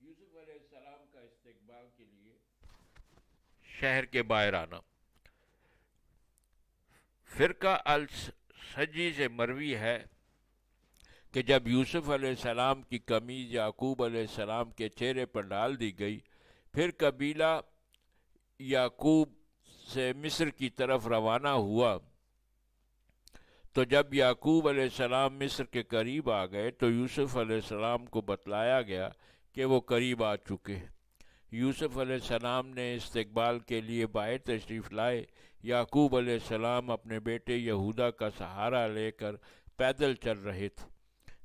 یوسف علیہ السلام کا استقبال کے لیے شہر کے باہر آنا۔ فرقہ السجی سے مروی ہے کہ جب یوسف علیہ السلام کی قمیض یعقوب علیہ السلام کے چہرے پر ڈال دی گئی، پھر قبیلہ یعقوب سے مصر کی طرف روانہ ہوا، تو جب یعقوب علیہ السلام مصر کے قریب آ گئے تو یوسف علیہ السلام کو بتلایا گیا کہ وہ قریب آ چکے ہیں۔ یوسف علیہ السلام نے استقبال کے لیے باہر تشریف لائے۔ یعقوب علیہ السلام اپنے بیٹے یہودا کا سہارا لے کر پیدل چل رہے تھے۔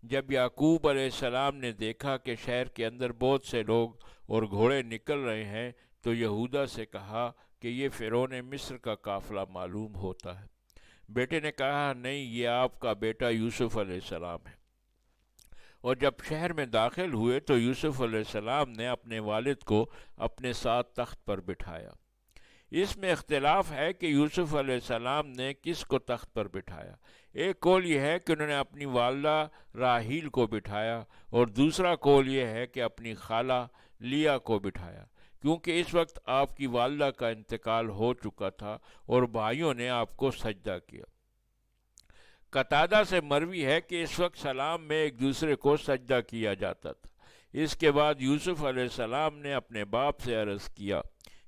جب یعقوب علیہ السلام نے دیکھا کہ شہر کے اندر بہت سے لوگ اور گھوڑے نکل رہے ہیں تو یہودا سے کہا کہ یہ فرعون مصر کا قافلہ معلوم ہوتا ہے۔ بیٹے نے کہا نہیں، یہ آپ کا بیٹا یوسف علیہ السلام ہے۔ اور جب شہر میں داخل ہوئے تو یوسف علیہ السلام نے اپنے والد کو اپنے ساتھ تخت پر بٹھایا۔ اس میں اختلاف ہے کہ یوسف علیہ السلام نے کس کو تخت پر بٹھایا۔ ایک قول یہ ہے کہ انہوں نے اپنی والدہ راحیل کو بٹھایا، اور دوسرا قول یہ ہے کہ اپنی خالہ لیا کو بٹھایا، کیونکہ اس وقت آپ کی والدہ کا انتقال ہو چکا تھا اور بھائیوں نے آپ کو سجدہ کیا۔ قتادہ سے مروی ہے کہ اس وقت سلام میں ایک دوسرے کو سجدہ کیا جاتا تھا۔ اس کے بعد یوسف علیہ السلام نے اپنے باپ سے عرض کیا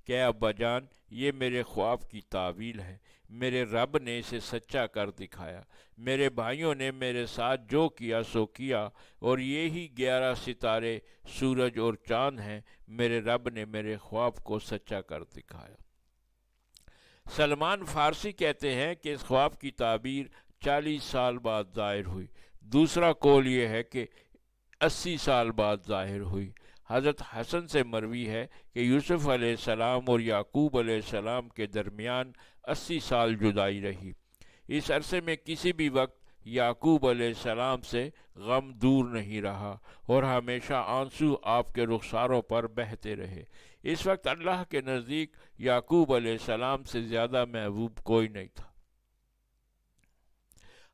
کہ ابا جان، یہ میرے خواب کی تعویل ہے، میرے رب نے اسے سچا کر دکھایا۔ میرے بھائیوں نے میرے ساتھ جو کیا سو کیا، اور یہی 11 ستارے، سورج اور چاند ہیں۔ میرے رب نے میرے خواب کو سچا کر دکھایا۔ سلمان فارسی کہتے ہیں کہ اس خواب کی تعبیر 40 سال بعد ظاہر ہوئی۔ دوسرا قول یہ ہے کہ 80 سال بعد ظاہر ہوئی۔ حضرت حسن سے مروی ہے کہ یوسف علیہ السلام اور یعقوب علیہ السلام کے درمیان 80 سال جدائی رہی۔ اس عرصے میں کسی بھی وقت یعقوب علیہ السلام سے غم دور نہیں رہا، اور ہمیشہ آنسو آپ کے رخساروں پر بہتے رہے۔ اس وقت اللہ کے نزدیک یعقوب علیہ السلام سے زیادہ محبوب کوئی نہیں تھا۔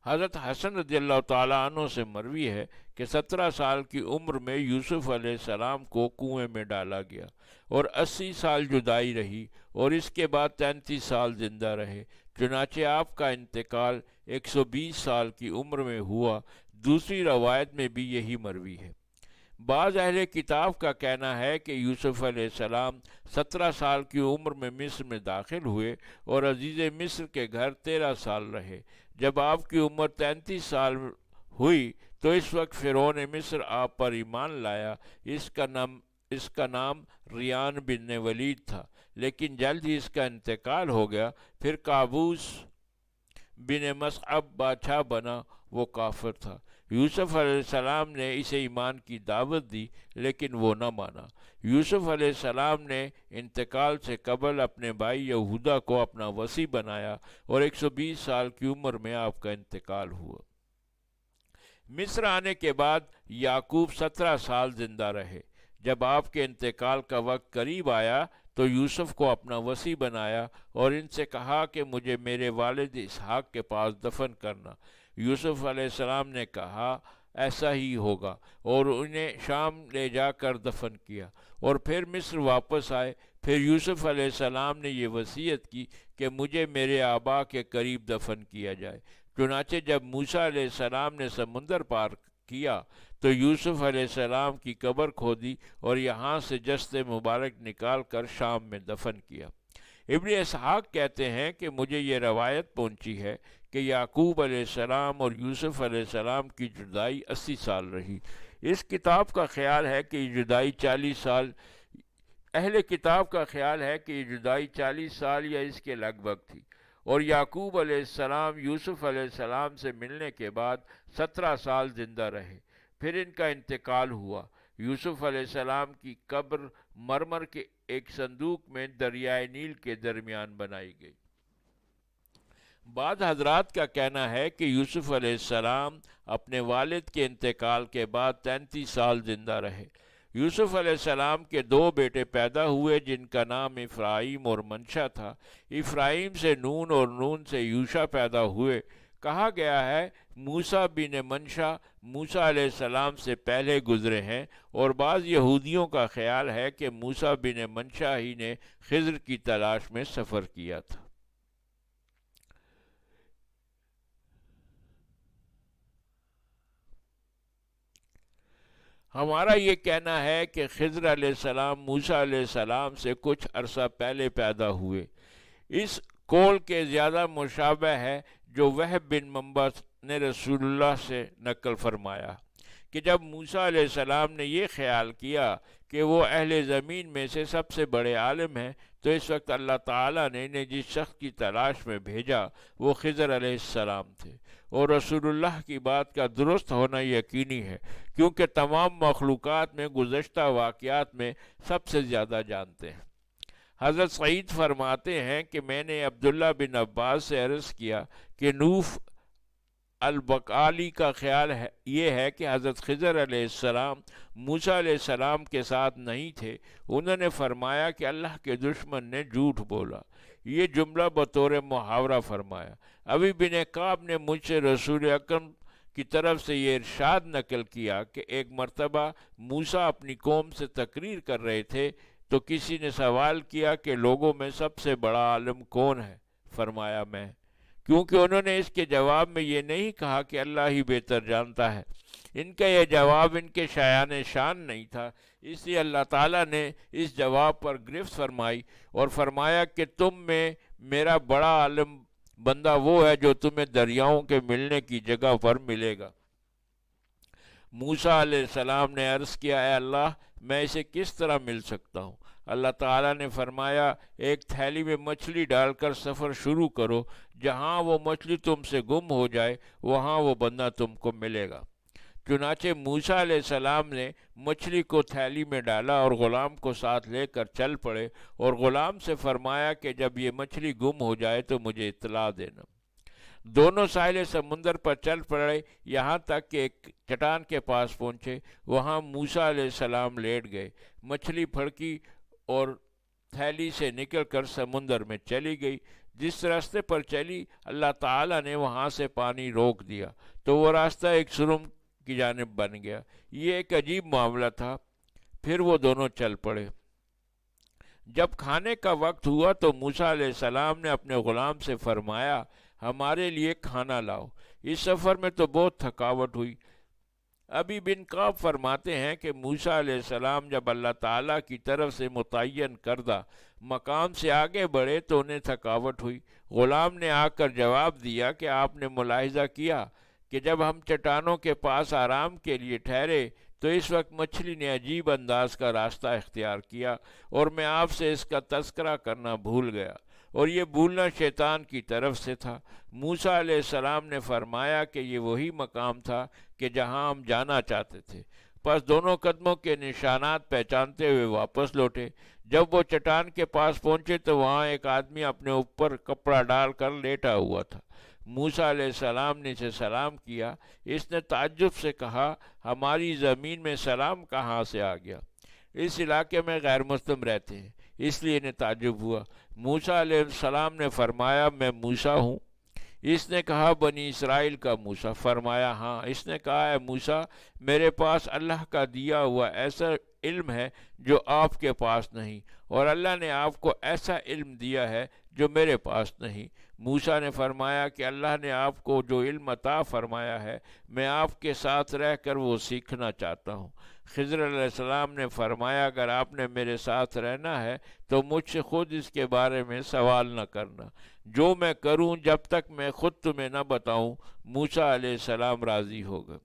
حضرت حسن رضی اللہ تعالیٰ عنہ سے مروی ہے کہ 17 سال کی عمر میں یوسف علیہ السلام کو کنویں میں ڈالا گیا، اور 80 سال جدائی رہی، اور اس کے بعد 33 سال زندہ رہے۔ چنانچہ آپ کا انتقال 120 سال کی عمر میں ہوا۔ دوسری روایت میں بھی یہی مروی ہے۔ بعض اہل کتاب کا کہنا ہے کہ یوسف علیہ السلام 17 سال کی عمر میں مصر میں داخل ہوئے اور عزیز مصر کے گھر 13 سال رہے۔ جب آپ کی عمر 33 سال ہوئی تو اس وقت فرعون مصر آپ پر ایمان لایا۔ اس کا نام ریان بن ولید تھا، لیکن جلد ہی اس کا انتقال ہو گیا۔ پھر قابوس بن مصعب بادشاہ بنا، وہ کافر تھا۔ یوسف علیہ السلام نے اسے ایمان کی دعوت دی، لیکن وہ نہ مانا۔ یوسف علیہ السلام نے انتقال سے قبل اپنے بھائی یہودا کو اپنا وصی بنایا، اور 120 سال کی عمر میں آپ کا انتقال ہوا۔ مصر آنے کے بعد یعقوب 17 سال زندہ رہے۔ جب آپ کے انتقال کا وقت قریب آیا تو یوسف کو اپنا وصی بنایا اور ان سے کہا کہ مجھے میرے والد اسحاق کے پاس دفن کرنا۔ یوسف علیہ السلام نے کہا ایسا ہی ہوگا، اور انہیں شام لے جا کر دفن کیا، اور پھر مصر واپس آئے۔ پھر یوسف علیہ السلام نے یہ وصیت کی کہ مجھے میرے آبا کے قریب دفن کیا جائے۔ چنانچہ جب موسیٰ علیہ السلام نے سمندر پار کیا تو یوسف علیہ السلام کی قبر کھودی اور یہاں سے جسد مبارک نکال کر شام میں دفن کیا۔ ابن اسحاق کہتے ہیں کہ مجھے یہ روایت پہنچی ہے کہ یعقوب علیہ السلام اور یوسف علیہ السلام کی جدائی 80 سال رہی۔ اس کتاب کا خیال ہے کہ یہ جدائی 40 سال اہل کتاب کا خیال ہے کہ یہ جدائی 40 سال یا اس کے لگ بھگ تھی، اور یعقوب علیہ السلام یوسف علیہ السلام سے ملنے کے بعد 17 سال زندہ رہے۔ پھر ان کا انتقال ہوا۔ یوسف علیہ السلام کی قبر مرمر کے ایک صندوق میں دریائے نیل کے درمیان بنائی گئی۔ بعض حضرات کا کہنا ہے کہ یوسف علیہ السلام اپنے والد کے انتقال کے بعد 33 سال زندہ رہے۔ یوسف علیہ السلام کے 2 بیٹے پیدا ہوئے جن کا نام افراہیم اور منشا تھا۔ افراہیم سے نون اور نون سے یوشا پیدا ہوئے۔ کہا گیا ہے موسیٰ بن منشا موسیٰ علیہ السلام سے پہلے گزرے ہیں، اور بعض یہودیوں کا خیال ہے کہ موسیٰ بن منشا ہی نے خضر کی تلاش میں سفر کیا تھا۔ ہمارا یہ کہنا ہے کہ خضر علیہ السلام موسیٰ علیہ السلام سے کچھ عرصہ پہلے پیدا ہوئے۔ اس قول کے زیادہ مشابہ ہے جو وہب بن منبع نے رسول اللہ سے نقل فرمایا کہ جب موسیٰ علیہ السلام نے یہ خیال کیا کہ وہ اہل زمین میں سے سب سے بڑے عالم ہیں، تو اس وقت اللہ تعالیٰ نے انہیں جس شخص کی تلاش میں بھیجا وہ خضر علیہ السلام تھے، اور رسول اللہ کی بات کا درست ہونا یقینی ہے، کیونکہ تمام مخلوقات میں گزشتہ واقعات میں سب سے زیادہ جانتے ہیں۔ حضرت سعید فرماتے ہیں کہ میں نے عبداللہ بن عباس سے عرض کیا کہ نوف البقالی کا خیال یہ ہے کہ حضرت خضر علیہ السلام موسیٰ علیہ السلام کے ساتھ نہیں تھے۔ انہوں نے فرمایا کہ اللہ کے دشمن نے جھوٹ بولا۔ یہ جملہ بطور محاورہ فرمایا۔ ابی بن کعب نے مجھ سے رسول اکرم کی طرف سے یہ ارشاد نقل کیا کہ ایک مرتبہ موسیٰ اپنی قوم سے تقریر کر رہے تھے تو کسی نے سوال کیا کہ لوگوں میں سب سے بڑا عالم کون ہے؟ فرمایا میں، کیونکہ انہوں نے اس کے جواب میں یہ نہیں کہا کہ اللہ ہی بہتر جانتا ہے۔ ان کا یہ جواب ان کے شایان شان نہیں تھا، اس لیے اللہ تعالیٰ نے اس جواب پر گرفت فرمائی اور فرمایا کہ تم میں میرا بڑا عالم بندہ وہ ہے جو تمہیں دریاؤں کے ملنے کی جگہ پر ملے گا۔ موسیٰ علیہ السلام نے عرض کیا، اے اللہ، میں اسے کس طرح مل سکتا ہوں؟ اللہ تعالیٰ نے فرمایا، ایک تھیلی میں مچھلی ڈال کر سفر شروع کرو، جہاں وہ مچھلی تم سے گم ہو جائے وہاں وہ بندہ تم کو ملے گا۔ چنانچہ موسیٰ علیہ السلام نے مچھلی کو تھیلی میں ڈالا اور غلام کو ساتھ لے کر چل پڑے، اور غلام سے فرمایا کہ جب یہ مچھلی گم ہو جائے تو مجھے اطلاع دینا۔ دونوں ساحل سمندر پر چل پڑے، یہاں تک کہ ایک چٹان کے پاس پہنچے۔ وہاں موسیٰ علیہ السلام لیٹ گئے، مچھلی پھڑکی اور تھیلی سے نکل کر سمندر میں چلی گئی۔ جس راستے پر چلی اللہ تعالیٰ نے وہاں سے پانی روک دیا تو وہ راستہ ایک سرم کی جانب بن گیا۔ یہ ایک عجیب معاملہ تھا۔ پھر وہ دونوں چل پڑے۔ جب کھانے کا وقت ہوا تو موسیٰ علیہ السلام نے اپنے غلام سے فرمایا، ہمارے لیے کھانا لاؤ، اس سفر میں تو بہت تھکاوٹ ہوئی۔ ابی بن کعب فرماتے ہیں کہ موسیٰ علیہ السلام جب اللہ تعالیٰ کی طرف سے متعین کردہ مقام سے آگے بڑھے تو انہیں تھکاوٹ ہوئی۔ غلام نے آ کر جواب دیا کہ آپ نے ملاحظہ کیا کہ جب ہم چٹانوں کے پاس آرام کے لیے ٹھہرے تو اس وقت مچھلی نے عجیب انداز کا راستہ اختیار کیا، اور میں آپ سے اس کا تذکرہ کرنا بھول گیا، اور یہ بھولنا شیطان کی طرف سے تھا۔ موسیٰ علیہ السلام نے فرمایا کہ یہ وہی مقام تھا کہ جہاں ہم جانا چاہتے تھے۔ پس دونوں قدموں کے نشانات پہچانتے ہوئے واپس لوٹے۔ جب وہ چٹان کے پاس پہنچے تو وہاں ایک آدمی اپنے اوپر کپڑا ڈال کر لیٹا ہوا تھا۔ موسیٰ علیہ السلام نے اسے سلام کیا۔ اس نے تعجب سے کہا، ہماری زمین میں سلام کہاں سے آ گیا؟ اس علاقے میں غیر مسلم رہتے ہیں، اس لیے انہیں تعجب ہوا۔ موسیٰ علیہ السلام نے فرمایا، میں موسیٰ ہوں۔ اس نے کہا، بنی اسرائیل کا موسیٰ؟ فرمایا، ہاں۔ اس نے کہا، اے موسیٰ، میرے پاس اللہ کا دیا ہوا ایسا علم ہے جو آپ کے پاس نہیں، اور اللہ نے آپ کو ایسا علم دیا ہے جو میرے پاس نہیں۔ موسیٰ نے فرمایا کہ اللہ نے آپ کو جو علم عطا فرمایا ہے میں آپ کے ساتھ رہ کر وہ سیکھنا چاہتا ہوں۔ خضر علیہ السلام نے فرمایا، اگر آپ نے میرے ساتھ رہنا ہے تو مجھ سے خود اس کے بارے میں سوال نہ کرنا، جو میں کروں جب تک میں خود تمہیں نہ بتاؤں۔ موسیٰ علیہ السلام راضی ہو گئے۔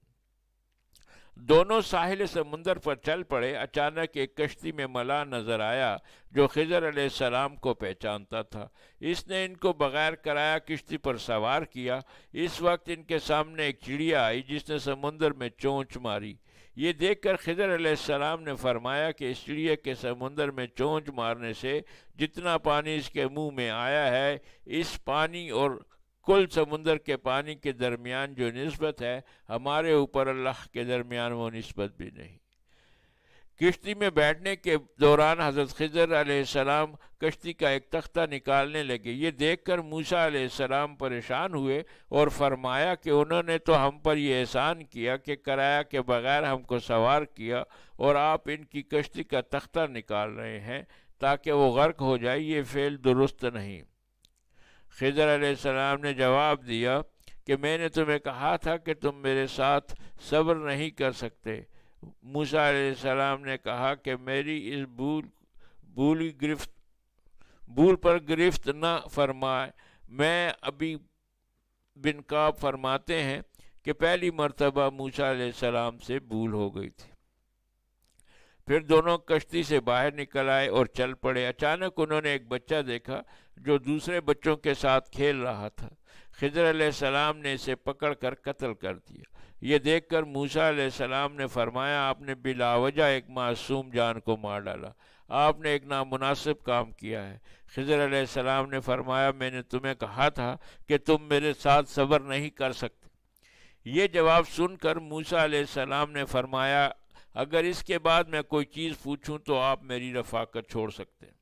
دونوں ساحل سمندر پر چل پڑے۔ اچانک ایک کشتی میں ملاح نظر آیا جو خضر علیہ السلام کو پہچانتا تھا۔ اس نے ان کو بغیر کرایا کشتی پر سوار کیا۔ اس وقت ان کے سامنے ایک چڑیا آئی جس نے سمندر میں چونچ ماری۔ یہ دیکھ کر خضر علیہ السلام نے فرمایا کہ اس چڑیا کے سمندر میں چونچ مارنے سے جتنا پانی اس کے منہ میں آیا ہے، اس پانی اور کل سمندر کے پانی کے درمیان جو نسبت ہے، ہمارے اوپر اللہ کے درمیان وہ نسبت بھی نہیں۔ کشتی میں بیٹھنے کے دوران حضرت خضر علیہ السلام کشتی کا ایک تختہ نکالنے لگے۔ یہ دیکھ کر موسیٰ علیہ السلام پریشان ہوئے اور فرمایا کہ انہوں نے تو ہم پر یہ احسان کیا کہ کرایہ کے بغیر ہم کو سوار کیا، اور آپ ان کی کشتی کا تختہ نکال رہے ہیں تاکہ وہ غرق ہو جائے، یہ فعل درست نہیں۔ خضر علیہ السلام نے جواب دیا کہ میں نے تمہیں کہا تھا کہ تم میرے ساتھ صبر نہیں کر سکتے۔ موسیٰ علیہ السلام نے کہا کہ میری اس بھول پر گرفت نہ فرمائے۔ میں ابی بن کعب فرماتے ہیں کہ پہلی مرتبہ موسیٰ علیہ السلام سے بھول ہو گئی تھی۔ پھر دونوں کشتی سے باہر نکل آئے اور چل پڑے۔ اچانک انہوں نے ایک بچہ دیکھا جو دوسرے بچوں کے ساتھ کھیل رہا تھا۔ خضر علیہ السلام نے اسے پکڑ کر قتل کر دیا۔ یہ دیکھ کر موسیٰ علیہ السلام نے فرمایا آپ نے بلا وجہ ایک معصوم جان کو مار ڈالا، آپ نے ایک نامناسب کام کیا ہے۔ خضر علیہ السلام نے فرمایا میں نے تمہیں کہا تھا کہ تم میرے ساتھ صبر نہیں کر سکتے۔ یہ جواب سن کر موسیٰ علیہ السلام نے فرمایا اگر اس کے بعد میں کوئی چیز پوچھوں تو آپ میری رفاقت چھوڑ سکتے ہیں۔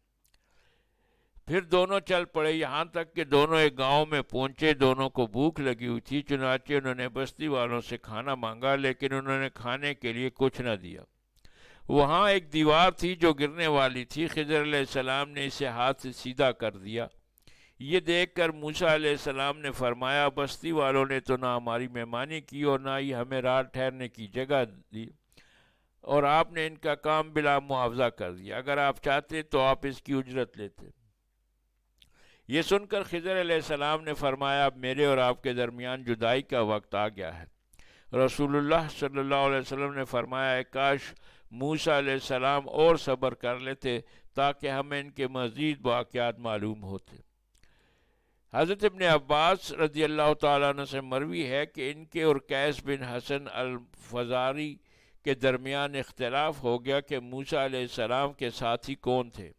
پھر دونوں چل پڑے، یہاں تک کہ دونوں ایک گاؤں میں پہنچے۔ دونوں کو بھوک لگی ہوئی تھی، چنانچہ انہوں نے بستی والوں سے کھانا مانگا، لیکن انہوں نے کھانے کے لیے کچھ نہ دیا۔ وہاں ایک دیوار تھی جو گرنے والی تھی، خضر علیہ السلام نے اسے ہاتھ سے سیدھا کر دیا۔ یہ دیکھ کر موسیٰ علیہ السلام نے فرمایا بستی والوں نے تو نہ ہماری مہمانی کی اور نہ ہی ہمیں رات ٹھہرنے کی جگہ دی، اور آپ نے ان کا کام بلا معاوضہ کر دیا۔ اگر آپ چاہتے تو آپ اس کی اجرت لیتے۔ یہ سن کر خضر علیہ السلام نے فرمایا اب میرے اور آپ کے درمیان جدائی کا وقت آ گیا ہے۔ رسول اللہ صلی اللہ علیہ وسلم نے فرمایا کاش موسیٰ علیہ السلام اور صبر کر لیتے تاکہ ہمیں ان کے مزید واقعات معلوم ہوتے۔ حضرت ابن عباس رضی اللہ تعالیٰ عنہ سے مروی ہے کہ ان کے اور قیس بن حسن الفزاری کے درمیان اختلاف ہو گیا کہ موسیٰ علیہ السلام کے ساتھی کون تھے۔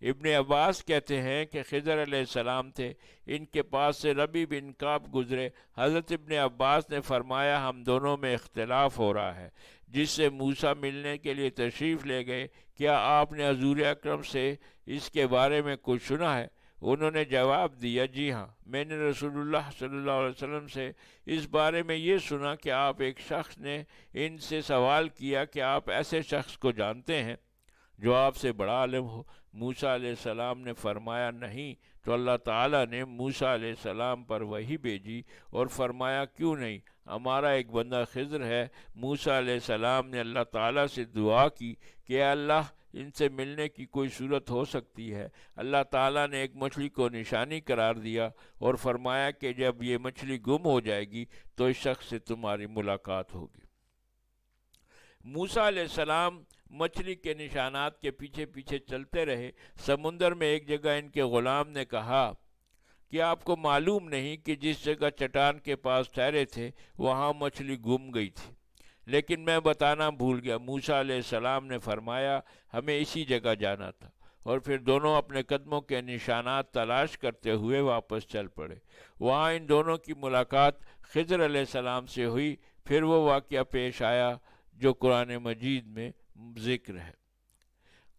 ابن عباس کہتے ہیں کہ خضر علیہ السلام تھے، ان کے پاس سے ربی بن کعب گزرے۔ حضرت ابن عباس نے فرمایا ہم دونوں میں اختلاف ہو رہا ہے، جس سے موسیٰ ملنے کے لیے تشریف لے گئے، کیا آپ نے حضور اکرم سے اس کے بارے میں کچھ سنا ہے؟ انہوں نے جواب دیا جی ہاں، میں نے رسول اللہ صلی اللہ علیہ وسلم سے اس بارے میں یہ سنا کہ آپ ایک شخص نے ان سے سوال کیا کہ آپ ایسے شخص کو جانتے ہیں جو آپ سے بڑا عالم ہو؟ موسیٰ علیہ السلام نے فرمایا نہیں، تو اللہ تعالیٰ نے موسیٰ علیہ السلام پر وحی بھیجی اور فرمایا کیوں نہیں، ہمارا ایک بندہ خضر ہے۔ موسیٰ علیہ السلام نے اللہ تعالیٰ سے دعا کی کہ اے اللہ ان سے ملنے کی کوئی صورت ہو سکتی ہے؟ اللہ تعالیٰ نے ایک مچھلی کو نشانی قرار دیا اور فرمایا کہ جب یہ مچھلی گم ہو جائے گی تو اس شخص سے تمہاری ملاقات ہوگی۔ موسیٰ علیہ السلام مچھلی کے نشانات کے پیچھے پیچھے چلتے رہے۔ سمندر میں ایک جگہ ان کے غلام نے کہا کہ آپ کو معلوم نہیں کہ جس جگہ چٹان کے پاس ٹھہرے تھے وہاں مچھلی گم گئی تھی، لیکن میں بتانا بھول گیا۔ موسیٰ علیہ السلام نے فرمایا ہمیں اسی جگہ جانا تھا، اور پھر دونوں اپنے قدموں کے نشانات تلاش کرتے ہوئے واپس چل پڑے۔ وہاں ان دونوں کی ملاقات خضر علیہ السلام سے ہوئی۔ پھر وہ واقعہ پیش آیا جو قرآن مجید میں ذکر ہے۔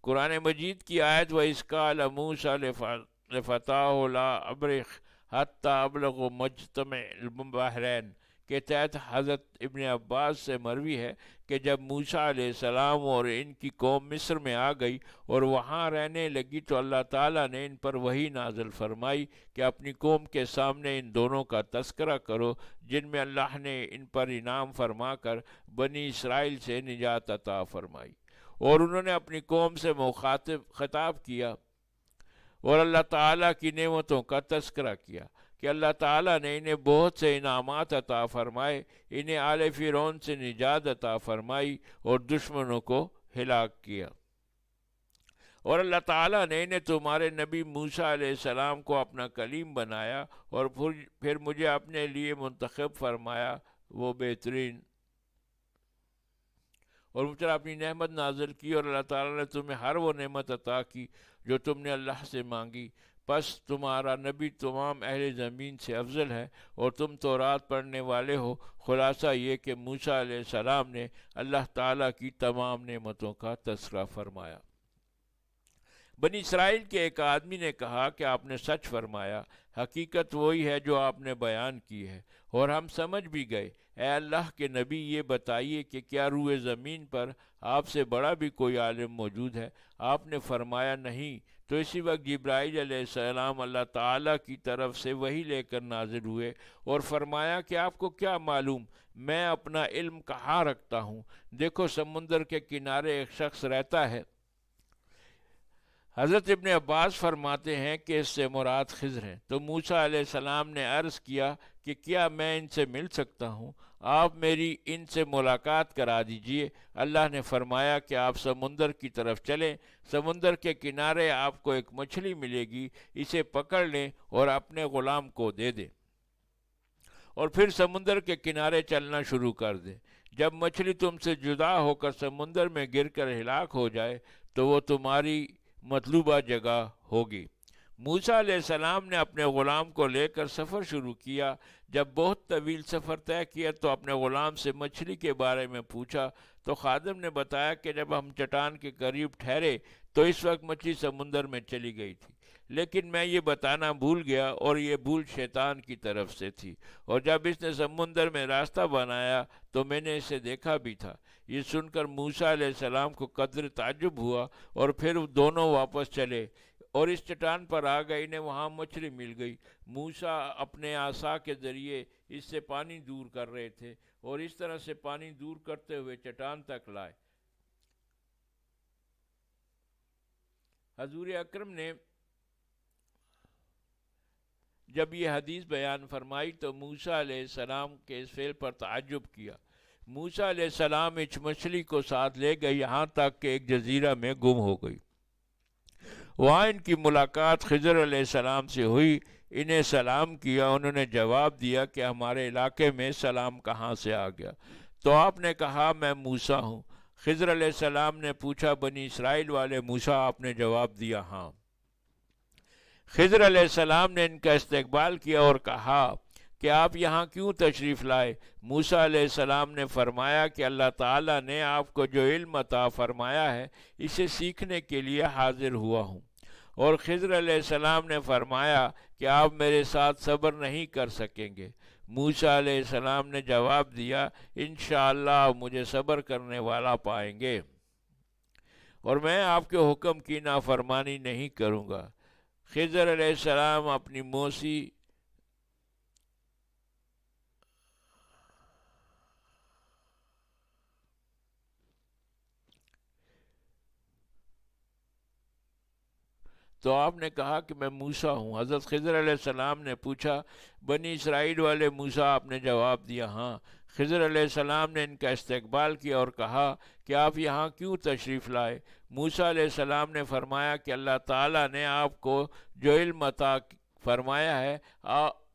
قرآن مجید کی آیت وَإِذْ قَالَ مُوسَىٰ لِفَتَاهُ لَا أَبْرِحُ حَتَّىٰ أَبْلُغَ مَجْمَعَ الْبَحْرَيْنِ کے تحت حضرت ابن عباس سے مروی ہے کہ جب موسیٰ علیہ السلام اور ان کی قوم مصر میں آ گئی اور وہاں رہنے لگی تو اللہ تعالیٰ نے ان پر وحی نازل فرمائی کہ اپنی قوم کے سامنے ان دونوں کا تذکرہ کرو جن میں اللہ نے ان پر انعام فرما کر بنی اسرائیل سے نجات عطا فرمائی، اور انہوں نے اپنی قوم سے خطاب کیا اور اللہ تعالیٰ کی نعمتوں کا تذکرہ کیا کہ اللہ تعالیٰ نے انہیں بہت سے انعامات عطا فرمائے، انہیں آل فرعون سے نجات عطا فرمائی اور دشمنوں کو ہلاک کیا، اور اللہ تعالیٰ نے انہیں تمہارے نبی موسیٰ علیہ السلام کو اپنا کلیم بنایا اور پھر مجھے اپنے لیے منتخب فرمایا، وہ بہترین، اور مجھ پر اپنی نعمت نازل کی، اور اللہ تعالیٰ نے تمہیں ہر وہ نعمت عطا کی جو تم نے اللہ سے مانگی۔ پس تمہارا نبی تمام اہل زمین سے افضل ہے اور تم تورات پڑھنے والے ہو۔ خلاصہ یہ کہ موسیٰ علیہ السلام نے اللہ تعالیٰ کی تمام نعمتوں کا تذکرہ فرمایا۔ بنی اسرائیل کے ایک آدمی نے کہا کہ آپ نے سچ فرمایا، حقیقت وہی ہے جو آپ نے بیان کی ہے، اور ہم سمجھ بھی گئے۔ اے اللہ کے نبی، یہ بتائیے کہ کیا روئے زمین پر آپ سے بڑا بھی کوئی عالم موجود ہے؟ آپ نے فرمایا نہیں۔ تو اسی وقت جبرائیل علیہ السلام اللہ تعالیٰ کی طرف سے وحی لے کر نازل ہوئے اور فرمایا کہ آپ کو کیا معلوم میں اپنا علم کہاں رکھتا ہوں؟ دیکھو، سمندر کے کنارے ایک شخص رہتا ہے۔ حضرت ابن عباس فرماتے ہیں کہ اس سے مراد خضر ہیں۔ تو موسیٰ علیہ السلام نے عرض کیا کہ کیا میں ان سے مل سکتا ہوں؟ آپ میری ان سے ملاقات کرا دیجئے۔ اللہ نے فرمایا کہ آپ سمندر کی طرف چلیں، سمندر کے کنارے آپ کو ایک مچھلی ملے گی، اسے پکڑ لیں اور اپنے غلام کو دے دیں، اور پھر سمندر کے کنارے چلنا شروع کر دیں۔ جب مچھلی تم سے جدا ہو کر سمندر میں گر کر ہلاک ہو جائے تو وہ تمہاری مطلوبہ جگہ ہوگی۔ موسیٰ علیہ السلام نے اپنے غلام کو لے کر سفر شروع کیا۔ جب بہت طویل سفر طے کیا تو اپنے غلام سے مچھلی کے بارے میں پوچھا، تو خادم نے بتایا کہ جب ہم چٹان کے قریب ٹھہرے تو اس وقت مچھلی سمندر میں چلی گئی تھی، لیکن میں یہ بتانا بھول گیا، اور یہ بھول شیطان کی طرف سے تھی، اور جب اس نے سمندر میں راستہ بنایا تو میں نے اسے دیکھا بھی تھا۔ یہ سن کر موسیٰ علیہ السلام کو قدر تعجب ہوا، اور پھر دونوں واپس چلے اور اس چٹان پر آ گئے، انہیں وہاں مچھلی مل گئی۔ موسیٰ اپنے عصا کے ذریعے اس سے پانی دور کر رہے تھے، اور اس طرح سے پانی دور کرتے ہوئے چٹان تک لائے۔ حضور اکرم نے جب یہ حدیث بیان فرمائی تو موسیٰ علیہ السلام کے اس فعل پر تعجب کیا۔ موسیٰ علیہ السلام اس مچھلی کو ساتھ لے گئے یہاں تک کہ ایک جزیرہ میں گم ہو گئی۔ وہاں ان کی ملاقات خضر علیہ السلام سے ہوئی۔ انہیں سلام کیا، انہوں نے جواب دیا کہ ہمارے علاقے میں سلام کہاں سے آ گیا؟ تو آپ نے کہا میں موسیٰ ہوں۔ خضر علیہ السلام نے پوچھا بنی اسرائیل والے موسیٰ؟ آپ نے جواب دیا ہاں۔ خضر علیہ السلام نے ان کا استقبال کیا اور کہا کہ آپ یہاں کیوں تشریف لائے؟ موسیٰ علیہ السلام نے فرمایا کہ اللہ تعالیٰ نے آپ کو جو علم عطا فرمایا ہے اسے سیکھنے کے لیے حاضر ہوا ہوں۔ اور خضر علیہ السلام نے فرمایا کہ آپ میرے ساتھ صبر نہیں کر سکیں گے۔ موسیٰ علیہ السلام نے جواب دیا انشاءاللہ آپ مجھے صبر کرنے والا پائیں گے، اور میں آپ کے حکم کی نافرمانی نہیں کروں گا۔ خضر علیہ السلام اپنی موسی تو آپ نے کہا کہ میں موسیٰ ہوں۔ حضرت خضر علیہ السلام نے پوچھا بنی اسرائیل والے موسیٰ؟ آپ نے جواب دیا ہاں۔ خضر علیہ السلام نے ان کا استقبال کیا اور کہا کہ آپ یہاں کیوں تشریف لائے؟ موسیٰ علیہ السلام نے فرمایا کہ اللہ تعالیٰ نے آپ کو جو علم عطا فرمایا ہے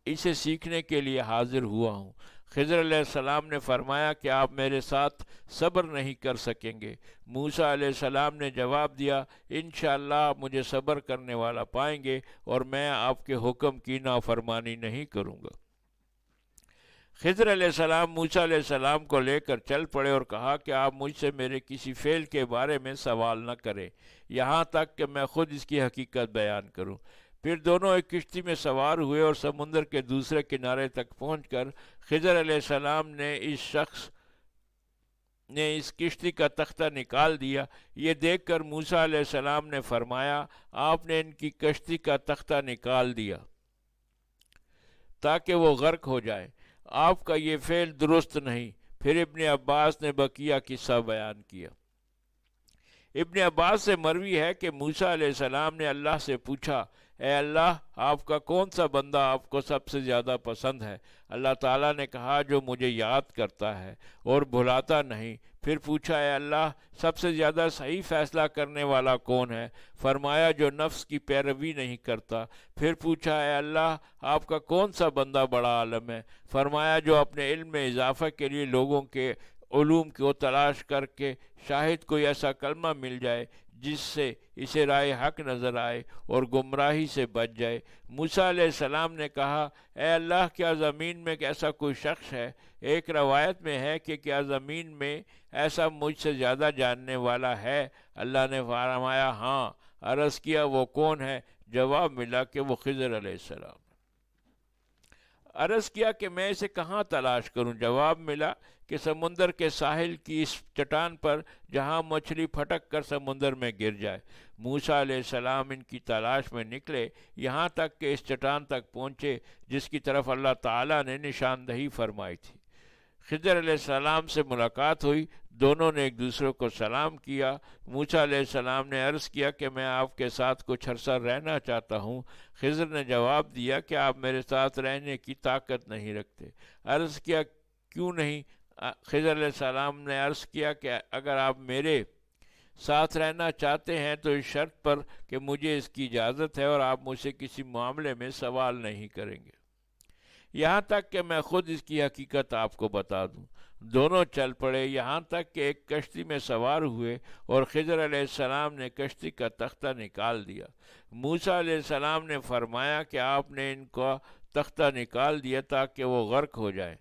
اسے سیکھنے کے لیے حاضر ہوا ہوں۔ خضر علیہ السلام نے فرمایا کہ آپ میرے ساتھ صبر نہیں کر سکیں گے۔ موسیٰ علیہ السلام نے جواب دیا انشاءاللہ آپ مجھے صبر کرنے والا پائیں گے، اور میں آپ کے حکم کی نافرمانی نہیں کروں گا۔ خضر علیہ السلام موسیٰ علیہ السلام کو لے کر چل پڑے اور کہا کہ آپ مجھ سے میرے کسی فعل کے بارے میں سوال نہ کریں یہاں تک کہ میں خود اس کی حقیقت بیان کروں۔ پھر دونوں ایک کشتی میں سوار ہوئے اور سمندر کے دوسرے کنارے تک پہنچ کر خضر علیہ السلام نے اس شخص نے اس کشتی کا تختہ نکال دیا۔ یہ دیکھ کر موسیٰ علیہ السلام نے فرمایا آپ نے ان کی کشتی کا تختہ نکال دیا تاکہ وہ غرق ہو جائے، آپ کا یہ فعل درست نہیں۔ پھر ابن عباس نے بقیہ قصہ بیان کیا۔ ابن عباس سے مروی ہے کہ موسیٰ علیہ السلام نے اللہ سے پوچھا اے اللہ آپ کا کون سا بندہ آپ کو سب سے زیادہ پسند ہے؟ اللہ تعالیٰ نے کہا جو مجھے یاد کرتا ہے اور بھلاتا نہیں۔ پھر پوچھا اے اللہ سب سے زیادہ صحیح فیصلہ کرنے والا کون ہے؟ فرمایا جو نفس کی پیروی نہیں کرتا۔ پھر پوچھا اے اللہ آپ کا کون سا بندہ بڑا عالم ہے؟ فرمایا جو اپنے علم میں اضافہ کے لیے لوگوں کے علوم کو تلاش کر کے شاہد کوئی ایسا کلمہ مل جائے جس سے اسے رائے حق نظر آئے اور گمراہی سے بچ جائے۔ موسیٰ علیہ السلام نے کہا، اے اللہ، کیا زمین میں ایسا کوئی شخص ہے؟ ایک روایت میں ہے کہ کیا زمین میں ایسا مجھ سے زیادہ جاننے والا ہے؟ اللہ نے فرمایا، ہاں۔ عرض کیا، وہ کون ہے؟ جواب ملا کہ وہ خضر علیہ السلام۔ عرض کیا کہ میں اسے کہاں تلاش کروں؟ جواب ملا کہ سمندر کے ساحل کی اس چٹان پر، جہاں مچھلی پھٹک کر سمندر میں گر جائے۔ موسیٰ علیہ السلام ان کی تلاش میں نکلے، یہاں تک کہ اس چٹان تک پہنچے جس کی طرف اللہ تعالیٰ نے نشاندہی فرمائی تھی۔ خضر علیہ السلام سے ملاقات ہوئی، دونوں نے ایک دوسرے کو سلام کیا۔ موسیٰ علیہ السلام نے عرض کیا کہ میں آپ کے ساتھ کچھ عرصہ رہنا چاہتا ہوں۔ خضر نے جواب دیا کہ آپ میرے ساتھ رہنے کی طاقت نہیں رکھتے۔ عرض کیا، کیوں نہیں؟ خضر علیہ السلام نے عرض کیا کہ اگر آپ میرے ساتھ رہنا چاہتے ہیں تو اس شرط پر کہ مجھے اس کی اجازت ہے اور آپ مجھ سے کسی معاملے میں سوال نہیں کریں گے، یہاں تک کہ میں خود اس کی حقیقت آپ کو بتا دوں۔ دونوں چل پڑے، یہاں تک کہ ایک کشتی میں سوار ہوئے اور خضر علیہ السلام نے کشتی کا تختہ نکال دیا۔ موسیٰ علیہ السلام نے فرمایا کہ آپ نے ان کا تختہ نکال دیا تاکہ وہ غرق ہو جائیں،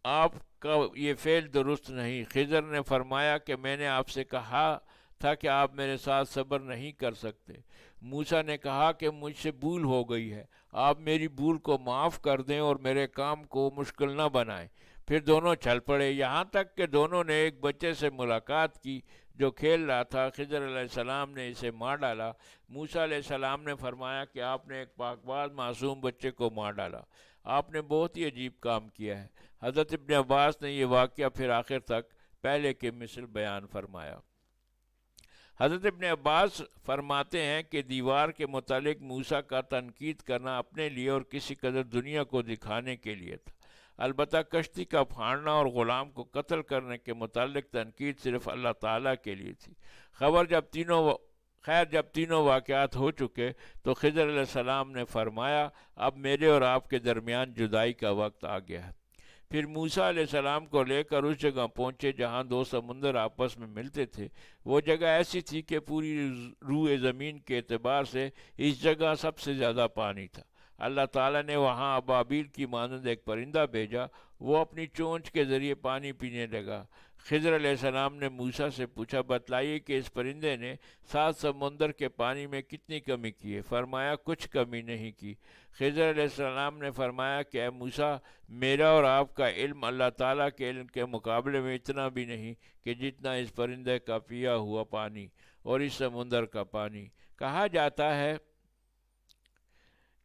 آپ کا یہ فعل درست نہیں۔ خضر نے فرمایا کہ میں نے آپ سے کہا تھا کہ آپ میرے ساتھ صبر نہیں کر سکتے۔ موسیٰ نے کہا کہ مجھ سے بھول ہو گئی ہے، آپ میری بھول کو معاف کر دیں اور میرے کام کو مشکل نہ بنائیں۔ پھر دونوں چل پڑے، یہاں تک کہ دونوں نے ایک بچے سے ملاقات کی جو کھیل رہا تھا۔ خضر علیہ السلام نے اسے مار ڈالا۔ موسیٰ علیہ السلام نے فرمایا کہ آپ نے ایک پاک باز معصوم بچے کو مار ڈالا، آپ نے بہت ہی عجیب کام کیا ہے۔ حضرت ابن عباس نے یہ واقعہ پھر آخر تک پہلے کے مثل بیان فرمایا۔ حضرت ابن عباس فرماتے ہیں کہ دیوار کے متعلق موسیٰ کا تنقید کرنا اپنے لیے اور کسی قدر دنیا کو دکھانے کے لیے تھا، البتہ کشتی کا پھاڑنا اور غلام کو قتل کرنے کے متعلق تنقید صرف اللہ تعالیٰ کے لیے تھی۔ جب تینوں واقعات ہو چکے تو خضر علیہ السلام نے فرمایا، اب میرے اور آپ کے درمیان جدائی کا وقت آ گیا ہے۔ پھر موسیٰ علیہ السلام کو لے کر اس جگہ پہنچے جہاں دو سمندر آپس میں ملتے تھے۔ وہ جگہ ایسی تھی کہ پوری روئے زمین کے اعتبار سے اس جگہ سب سے زیادہ پانی تھا۔ اللہ تعالیٰ نے وہاں ابابیل کی مانند ایک پرندہ بھیجا، وہ اپنی چونچ کے ذریعے پانی پینے لگا۔ خضر علیہ السلام نے موسیٰ سے پوچھا، بتلائیے کہ اس پرندے نے 7 سمندر کے پانی میں کتنی کمی کی ہے؟ فرمایا، کچھ کمی نہیں کی۔ خضر علیہ السلام نے فرمایا کہ اے موسیٰ، میرا اور آپ کا علم اللہ تعالیٰ کے علم کے مقابلے میں اتنا بھی نہیں کہ جتنا اس پرندے کا پیا ہوا پانی اور اس سمندر کا پانی۔ کہا جاتا ہے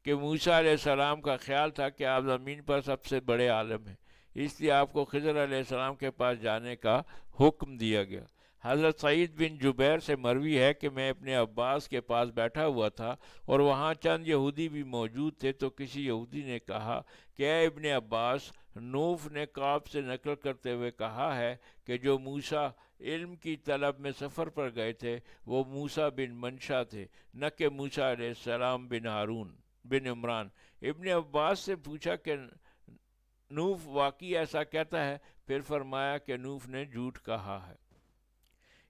کہ موسیٰ علیہ السلام کا خیال تھا کہ آپ زمین پر سب سے بڑے عالم ہیں، اس لیے آپ کو خضر علیہ السلام کے پاس جانے کا حکم دیا گیا۔ حضرت سعید بن جبیر سے مروی ہے کہ میں اپنے عباس کے پاس بیٹھا ہوا تھا اور وہاں چند یہودی بھی موجود تھے، تو کسی یہودی نے کہا کہ اے ابن عباس، نوح نے کعب سے نقل کرتے ہوئے کہا ہے کہ جو موسیٰ علم کی طلب میں سفر پر گئے تھے وہ موسیٰ بن منشا تھے، نہ کہ موسیٰ علیہ السلام بن ہارون بن عمران۔ ابن عباس سے پوچھا کہ نوح واقعی ایسا کہتا ہے؟ پھر فرمایا کہ نوح نے جھوٹ کہا ہے۔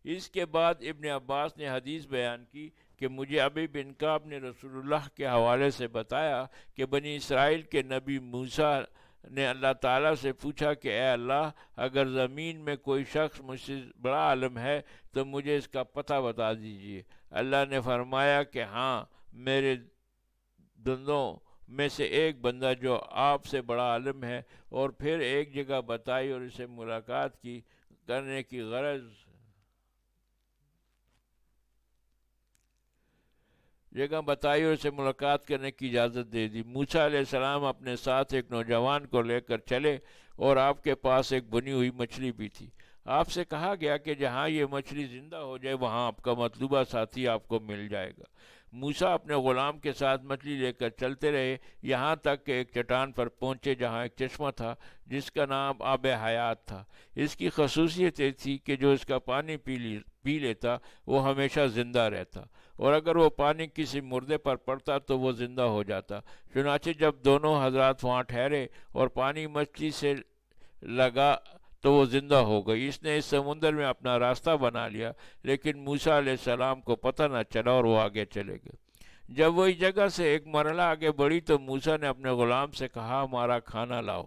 اس کے بعد ابن عباس نے حدیث بیان کی کہ مجھے ابی بن کعب نے رسول اللہ کے حوالے سے بتایا کہ بنی اسرائیل کے نبی موسیٰ نے اللہ تعالیٰ سے پوچھا کہ اے اللہ، اگر زمین میں کوئی شخص مجھ سے بڑا عالم ہے تو مجھے اس کا پتہ بتا دیجیے۔ اللہ نے فرمایا کہ ہاں، میرے بندوں میں سے ایک بندہ جو آپ سے بڑا عالم ہے۔ اور پھر ایک جگہ بتائی اور اسے ملاقات کرنے کی اجازت دے دی۔ موسیٰ علیہ السلام اپنے ساتھ ایک نوجوان کو لے کر چلے اور آپ کے پاس ایک بنی ہوئی مچھلی بھی تھی۔ آپ سے کہا گیا کہ جہاں یہ مچھلی زندہ ہو جائے وہاں آپ کا مطلوبہ ساتھی آپ کو مل جائے گا۔ موسیٰ اپنے غلام کے ساتھ مچھلی لے کر چلتے رہے، یہاں تک کہ ایک چٹان پر پہنچے جہاں ایک چشمہ تھا جس کا نام آب حیات تھا۔ اس کی خصوصیت یہ تھی کہ جو اس کا پانی پی لیتا وہ ہمیشہ زندہ رہتا، اور اگر وہ پانی کسی مردے پر پڑتا تو وہ زندہ ہو جاتا۔ چنانچہ جب دونوں حضرات وہاں ٹھہرے اور پانی مچھلی سے لگا تو وہ زندہ ہو گئی۔ اس نے اس سمندر میں اپنا راستہ بنا لیا، لیکن موسیٰ علیہ السلام کو پتہ نہ چلا اور وہ آگے چلے گئے۔ جب وہ اس جگہ سے ایک مرحلہ آگے بڑھی تو موسیٰ نے اپنے غلام سے کہا، ہمارا کھانا لاؤ۔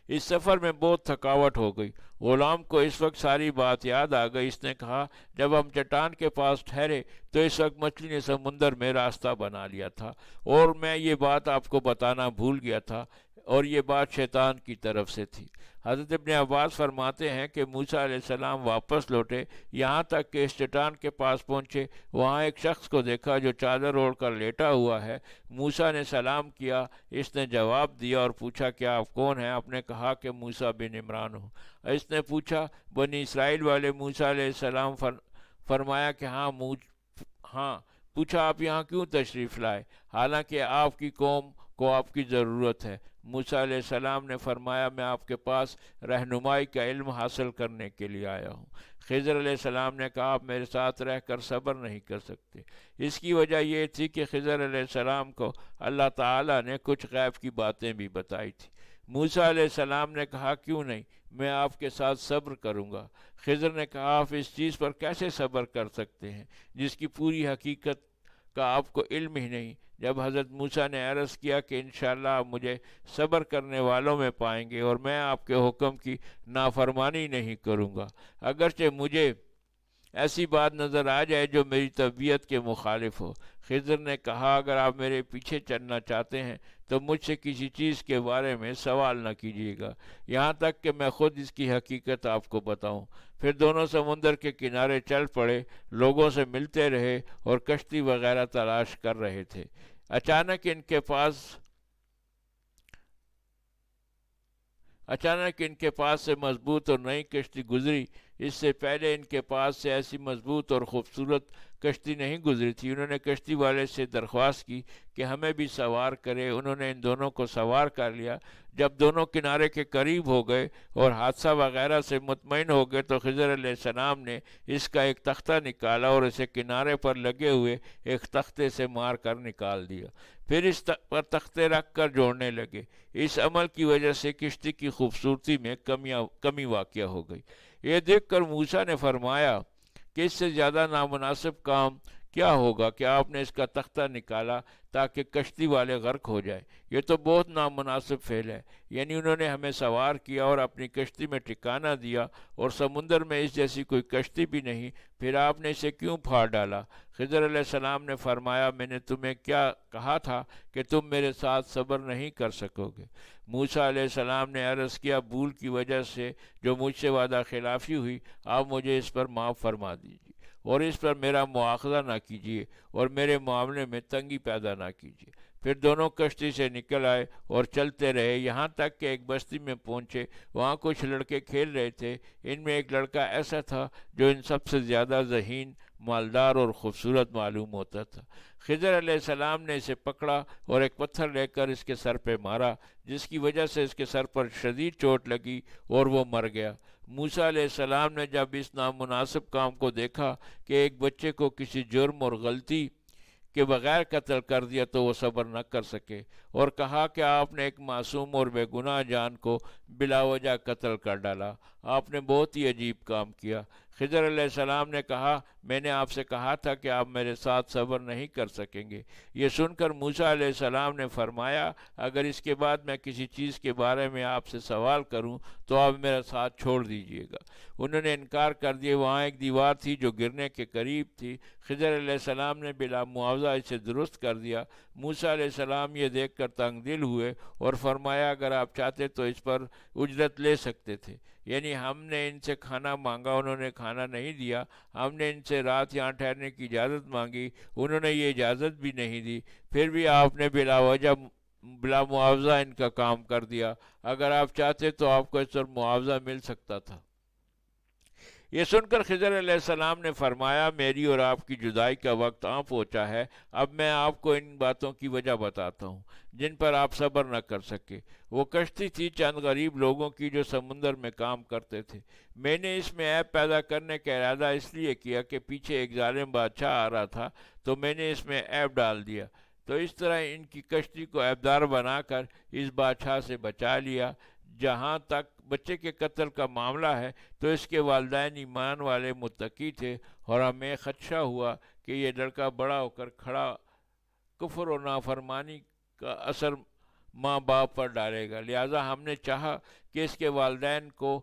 اس سفر میں بہت تھکاوٹ ہو گئی۔ غلام کو اس وقت ساری بات یاد آ گئی۔ اس نے کہا، جب ہم چٹان کے پاس ٹھہرے تو اس وقت مچھلی نے سمندر میں راستہ بنا لیا تھا، اور میں یہ بات آپ کو بتانا بھول گیا تھا، اور یہ بات شیطان کی طرف سے تھی۔ حضرت ابن عباس فرماتے ہیں کہ موسیٰ علیہ السلام واپس لوٹے، یہاں تک کہ اس چٹان کے پاس پہنچے، وہاں ایک شخص کو دیکھا جو چادر اوڑھ کر لیٹا ہوا ہے۔ موسیٰ نے سلام کیا، اس نے جواب دیا اور پوچھا، کیا آپ کون ہیں؟ آپ نے کہا کہ موسیٰ بن عمران ہوں۔ اس نے پوچھا، بنی اسرائیل والے موسیٰ علیہ السلام؟ فرمایا کہ ہاں۔ پوچھا، آپ یہاں کیوں تشریف لائے حالانکہ آپ کی قوم کو آپ کی ضرورت ہے؟ موسیٰ علیہ السلام نے فرمایا، میں آپ کے پاس رہنمائی کا علم حاصل کرنے کے لیے آیا ہوں۔ خضر علیہ السلام نے کہا، آپ میرے ساتھ رہ کر صبر نہیں کر سکتے؟ اس کی وجہ یہ تھی کہ خضر علیہ السلام کو اللہ تعالیٰ نے کچھ غیب کی باتیں بھی بتائی تھی۔ موسیٰ علیہ السلام نے کہا، کیوں نہیں، میں آپ کے ساتھ صبر کروں گا۔ خضر نے کہا، آپ اس چیز پر کیسے صبر کر سکتے ہیں جس کی پوری حقیقت کا آپ کو علم ہی نہیں؟ جب حضرت موسیٰ نے عرض کیا کہ انشاءاللہ آپ مجھے صبر کرنے والوں میں پائیں گے اور میں آپ کے حکم کی نافرمانی نہیں کروں گا، اگرچہ مجھے ایسی بات نظر آ جائے جو میری طبیعت کے مخالف ہو۔ خضر نے کہا، اگر آپ میرے پیچھے چلنا چاہتے ہیں تو مجھ سے کسی چیز کے بارے میں سوال نہ کیجیے گا، یہاں تک کہ میں خود اس کی حقیقت آپ کو بتاؤں۔ پھر دونوں سمندر کے کنارے چل پڑے، لوگوں سے ملتے رہے اور کشتی وغیرہ تلاش کر رہے تھے۔ اچانک ان کے پاس سے مضبوط اور نئی کشتی گزری۔ اس سے پہلے ان کے پاس سے ایسی مضبوط اور خوبصورت کشتی نہیں گزری تھی۔ انہوں نے کشتی والے سے درخواست کی کہ ہمیں بھی سوار کرے۔ انہوں نے ان دونوں کو سوار کر لیا۔ جب دونوں کنارے کے قریب ہو گئے اور حادثہ وغیرہ سے مطمئن ہو گئے تو خضر علیہ السلام نے اس کا ایک تختہ نکالا اور اسے کنارے پر لگے ہوئے ایک تختے سے مار کر نکال دیا، پھر اس پر تختے رکھ کر جوڑنے لگے۔ اس عمل کی وجہ سے کشتی کی خوبصورتی میں کمی واقع ہو گئی۔ یہ دیکھ کر موسیٰ نے فرمایا کہ اس سے زیادہ نامناسب کام کیا ہوگا کہ آپ نے اس کا تختہ نکالا تاکہ کشتی والے غرق ہو جائیں۔ یہ تو بہت نامناسب فعل ہے، یعنی انہوں نے ہمیں سوار کیا اور اپنی کشتی میں ٹھکانہ دیا، اور سمندر میں اس جیسی کوئی کشتی بھی نہیں، پھر آپ نے اسے کیوں پھاڑ ڈالا؟ خضر علیہ السلام نے فرمایا، میں نے تمہیں کیا کہا تھا کہ تم میرے ساتھ صبر نہیں کر سکو گے؟ موسیٰ علیہ السلام نے عرض کیا، بھول کی وجہ سے جو مجھ سے وعدہ خلافی ہوئی، آپ مجھے اس پر معاف فرما دیجیے اور اس پر میرا مواخذہ نہ کیجیے اور میرے معاملے میں تنگی پیدا نہ کیجیے۔ پھر دونوں کشتی سے نکل آئے اور چلتے رہے، یہاں تک کہ ایک بستی میں پہنچے۔ وہاں کچھ لڑکے کھیل رہے تھے۔ ان میں ایک لڑکا ایسا تھا جو ان سب سے زیادہ ذہین، مالدار اور خوبصورت معلوم ہوتا تھا۔ خضر علیہ السلام نے اسے پکڑا اور ایک پتھر لے کر اس کے سر پہ مارا، جس کی وجہ سے اس کے سر پر شدید چوٹ لگی اور وہ مر گیا۔ موسیٰ علیہ السلام نے جب اس نامناسب کام کو دیکھا کہ ایک بچے کو کسی جرم اور غلطی کے بغیر قتل کر دیا تو وہ صبر نہ کر سکے اور کہا کہ آپ نے ایک معصوم اور بے گناہ جان کو بلا وجہ قتل کر ڈالا، آپ نے بہت ہی عجیب کام کیا۔ خضر علیہ السلام نے کہا، میں نے آپ سے کہا تھا کہ آپ میرے ساتھ صبر نہیں کر سکیں گے۔ یہ سن کر موسیٰ علیہ السلام نے فرمایا، اگر اس کے بعد میں کسی چیز کے بارے میں آپ سے سوال کروں تو آپ میرا ساتھ چھوڑ دیجیے گا۔ انہوں نے انکار کر دیا۔ وہاں ایک دیوار تھی جو گرنے کے قریب تھی۔ خضر علیہ السلام نے بلا معاوضہ اسے درست کر دیا۔ موسیٰ علیہ السلام یہ دیکھ کر تنگ دل ہوئے اور فرمایا، اگر آپ چاہتے تو اس پر اجرت لے سکتے تھے، یعنی ہم نے ان سے کھانا مانگا، انہوں نے کھانا نہیں دیا، ہم نے ان سے رات یہاں ٹھہرنے کی اجازت مانگی، انہوں نے یہ اجازت بھی نہیں دی، پھر بھی آپ نے بلا معاوضہ ان کا کام کر دیا۔ اگر آپ چاہتے تو آپ کو اس پر معاوضہ مل سکتا تھا۔ یہ سن کر خضر علیہ السلام نے فرمایا، میری اور آپ کی جدائی کا وقت آن پہنچا ہے۔ اب میں آپ کو ان باتوں کی وجہ بتاتا ہوں جن پر آپ صبر نہ کر سکے۔ وہ کشتی تھی چند غریب لوگوں کی جو سمندر میں کام کرتے تھے۔ میں نے اس میں عیب پیدا کرنے کا ارادہ اس لیے کیا کہ پیچھے ایک ظالم بادشاہ آ رہا تھا، تو میں نے اس میں عیب ڈال دیا، تو اس طرح ان کی کشتی کو عیبدار بنا کر اس بادشاہ سے بچا لیا۔ جہاں تک بچے کے قتل کا معاملہ ہے تو اس کے والدین ایمان والے متقی تھے، اور ہمیں خدشہ ہوا کہ یہ لڑکا بڑا ہو کر کھڑا کفر و نافرمانی کا اثر ماں باپ پر ڈالے گا، لہٰذا ہم نے چاہا کہ اس کے والدین کو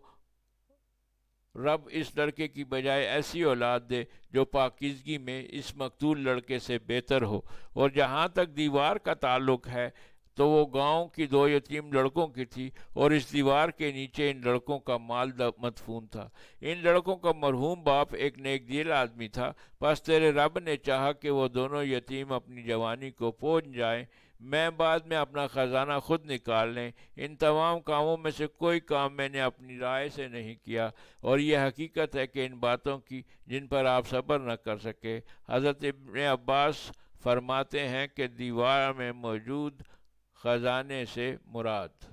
رب اس لڑکے کی بجائے ایسی اولاد دے جو پاکیزگی میں اس مقتول لڑکے سے بہتر ہو۔ اور جہاں تک دیوار کا تعلق ہے تو وہ گاؤں کی 2 یتیم لڑکوں کی تھی، اور اس دیوار کے نیچے ان لڑکوں کا مال مدفون تھا۔ ان لڑکوں کا مرحوم باپ ایک نیک دل آدمی تھا، پس تیرے رب نے چاہا کہ وہ دونوں یتیم اپنی جوانی کو پہنچ جائیں، میں بعد میں اپنا خزانہ خود نکال لیں۔ ان تمام کاموں میں سے کوئی کام میں نے اپنی رائے سے نہیں کیا، اور یہ حقیقت ہے کہ ان باتوں کی جن پر آپ صبر نہ کر سکے۔ حضرت ابن عباس فرماتے ہیں کہ دیوار میں موجود خزانے سے مراد